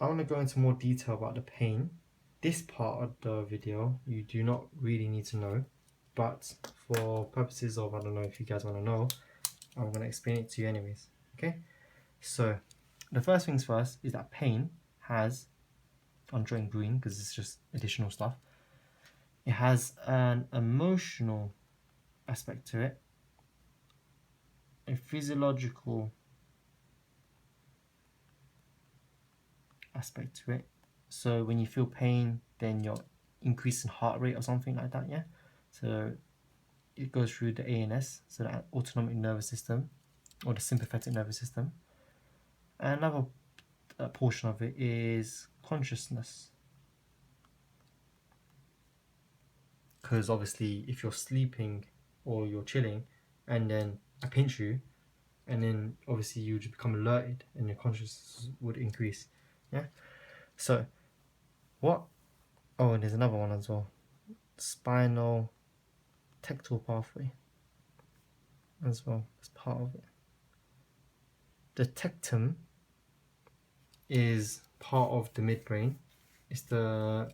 I want to go into more detail about the pain. This part of the video you do not really need to know, but for purposes of, I don't know if you guys want to know, I'm going to explain it to you anyways. Okay, so the first things first is that pain has, I'm drawing green because it's just additional stuff, it has an emotional aspect to it, a physiological aspect to it. So when you feel pain, then you're increasing heart rate or something like that, yeah? So it goes through the ANS, so the autonomic nervous system, or the sympathetic nervous system. And another portion of it is consciousness. Because obviously if you're sleeping or you're chilling and then I pinch you, and then obviously you just become alerted and your consciousness would increase, yeah? So what, oh, and there's another one as well, spinal tactile pathway as well as part of it. The tectum is part of the midbrain. It's the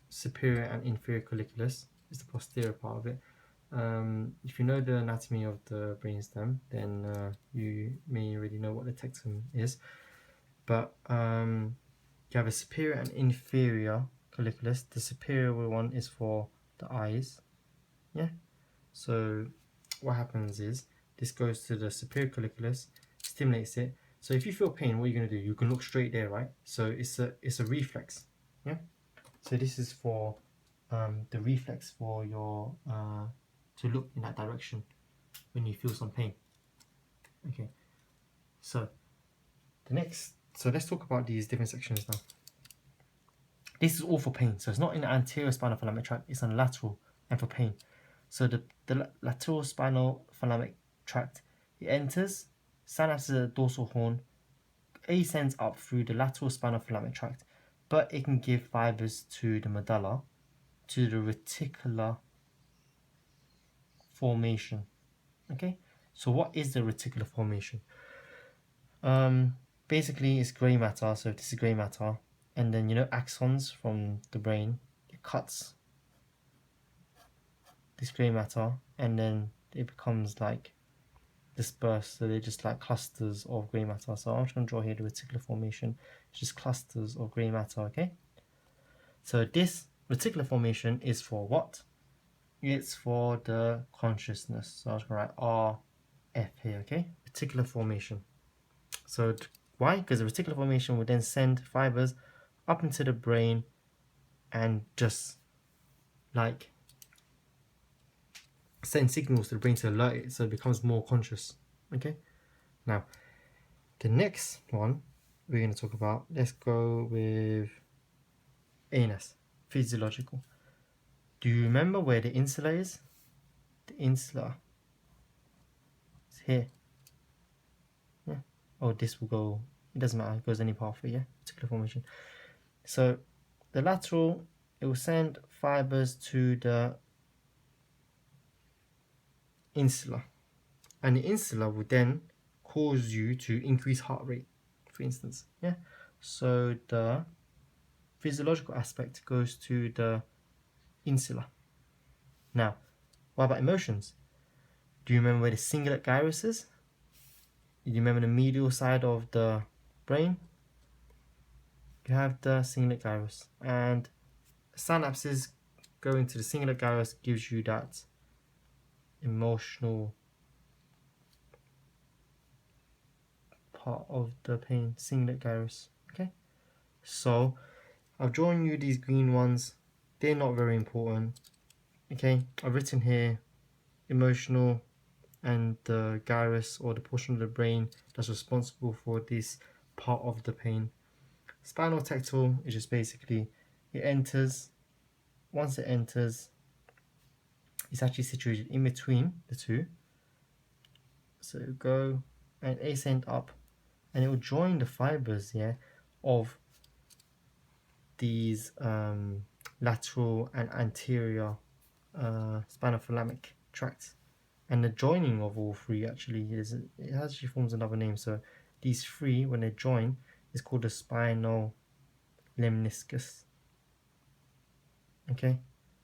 superior and inferior colliculus. It's the posterior part of it. If you know the anatomy of the brainstem, then you may already know what the tectum is. But you have a superior and inferior colliculus. The superior one is for the eyes. Yeah. So what happens is this goes to the superior colliculus, stimulates it. So if you feel pain, what you're gonna do? You can look straight there, right? So it's a reflex. Yeah. So this is for the reflex for your to look in that direction when you feel some pain. Okay. So let's talk about these different sections now. This is all for pain. So it's not in the anterior spinal thalamic tract, it's on the lateral and for pain. So the lateral spinal thalamic tract, it enters, synapses at the dorsal horn, ascends up through the lateral spinal thalamic tract, but it can give fibers to the medulla, to the reticular formation. Okay, so what is the reticular formation? Basically it's grey matter. So this is grey matter, and then you know axons from the brain, it cuts this grey matter and then it becomes like dispersed, so they're just like clusters of grey matter. So I'm just going to draw here the reticular formation. It's just clusters of grey matter. Okay, so this reticular formation is for what? It's for the consciousness. So I was going to write RF here. Okay, reticular formation. So why? Because the reticular formation will then send fibers up into the brain and just like send signals to the brain to alert it, so it becomes more conscious. Okay, now the next one we're going to talk about, let's go with ANS, physiological. Do you remember where the insula is? The insula is here. Yeah. Oh, this will go, it doesn't matter, it goes any pathway, yeah, reticular formation. So the lateral, it will send fibers to the insula, and the insula will then cause you to increase heart rate, for instance. Yeah. So the physiological aspect goes to the insula. Now, what about emotions? Do you remember where the cingulate gyrus is? Do you remember the medial side of the brain? You have the cingulate gyrus, and synapses going to the cingulate gyrus gives you that emotional part of the pain, cingulate gyrus. Okay, so I've drawn you these green ones. They're not very important. Okay, I've written here emotional and the gyrus, or the portion of the brain that's responsible for this part of the pain. Spinal tactile is just basically it enters. Once it enters, it's actually situated in between the two. So it'll go and ascend up, and it will join the fibers, yeah, of these lateral and anterior spinal thalamic tracts. And the joining of all three actually is, it actually forms another name. So these three, when they join, is called the spinal lemniscus. Okay,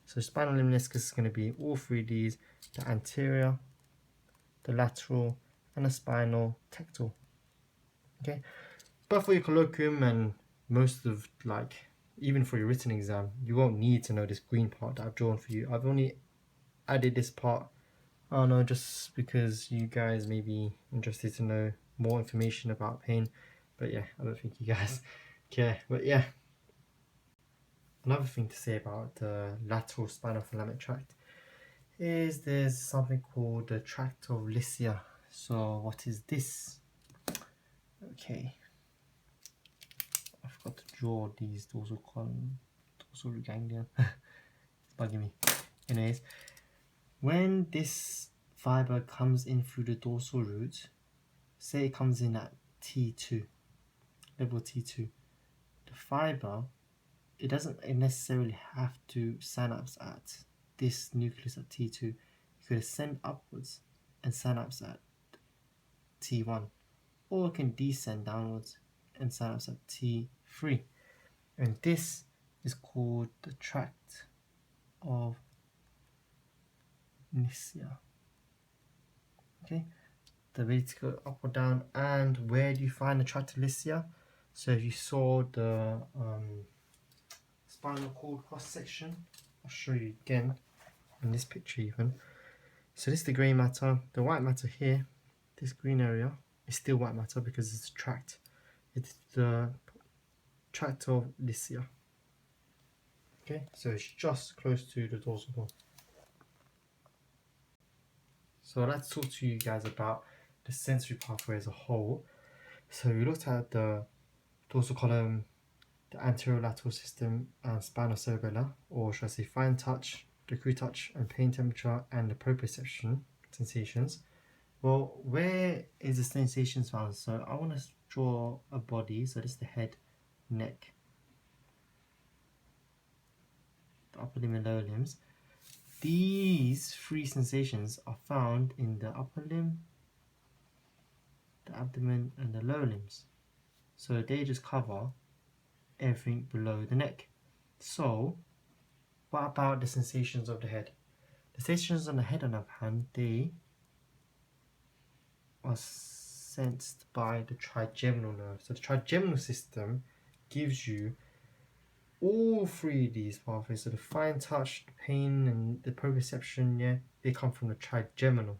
so spinal lemniscus is going to be all three of these: the anterior, the lateral, and the spinal tectal. Okay, but for your colloquium and most of, like, even for your written exam, you won't need to know this green part that I've drawn for you. I've only added this part, I don't know, just because you guys may be interested to know more information about pain. But yeah, I don't think you guys care. But yeah, another thing to say about the lateral spinothalamic tract is there's something called the tract of Lycia. So what is this? Okay, I forgot to draw these dorsal column, dorsal root ganglion. It's bugging me. Anyways, when this fiber comes in through the dorsal root, say it comes in at T2, level T2, the fiber, it doesn't necessarily have to synapse at this nucleus at T2. You could ascend upwards and synapse at T1, or it can descend downwards and synapse at T3. And this is called the tract of Lycia. Okay, the ability to go up or down. And where do you find the tract of Lycia? So if you saw the spinal cord cross section, I'll show you again in this picture even. So this is the grey matter. The white matter here, this green area, is still white matter because it's a tract. It's the tract of Lycia. Okay, so it's just close to the dorsal bone. So I'd like to talk to you guys about the sensory pathway as a whole. So we looked at the dorsal column, the anterolateral system, and spinocerebellar, or should I say fine touch, the crude touch and pain temperature, and the proprioception sensations. Well, where is the sensations found? So I want to draw a body. So this is the head, neck, the upper limb and lower limbs. These three sensations are found in the upper limb, the abdomen, and the lower limbs. So they just cover everything below the neck. So what about the sensations of the head? The sensations on the head, on the other hand, they are sensed by the trigeminal nerve. So the trigeminal system gives you all three of these pathways. So the fine touch, the pain, and the proprioception, yeah, they come from the trigeminal.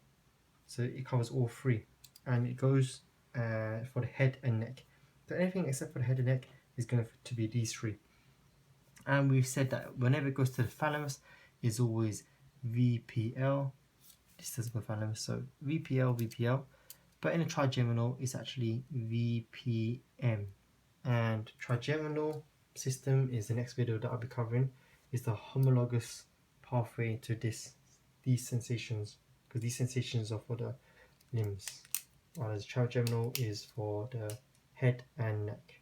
So it covers all three, and it goes for the head and neck. So anything except for the head and neck is going to be these three. And we've said that whenever it goes to the thalamus, it's always VPL. This doesn't go thalamus, so VPL. But in the trigeminal, it's actually VPM. And trigeminal system is the next video that I'll be covering. Is the homologous pathway to these sensations, because these sensations are for the limbs, whereas trigeminal is for the head and neck.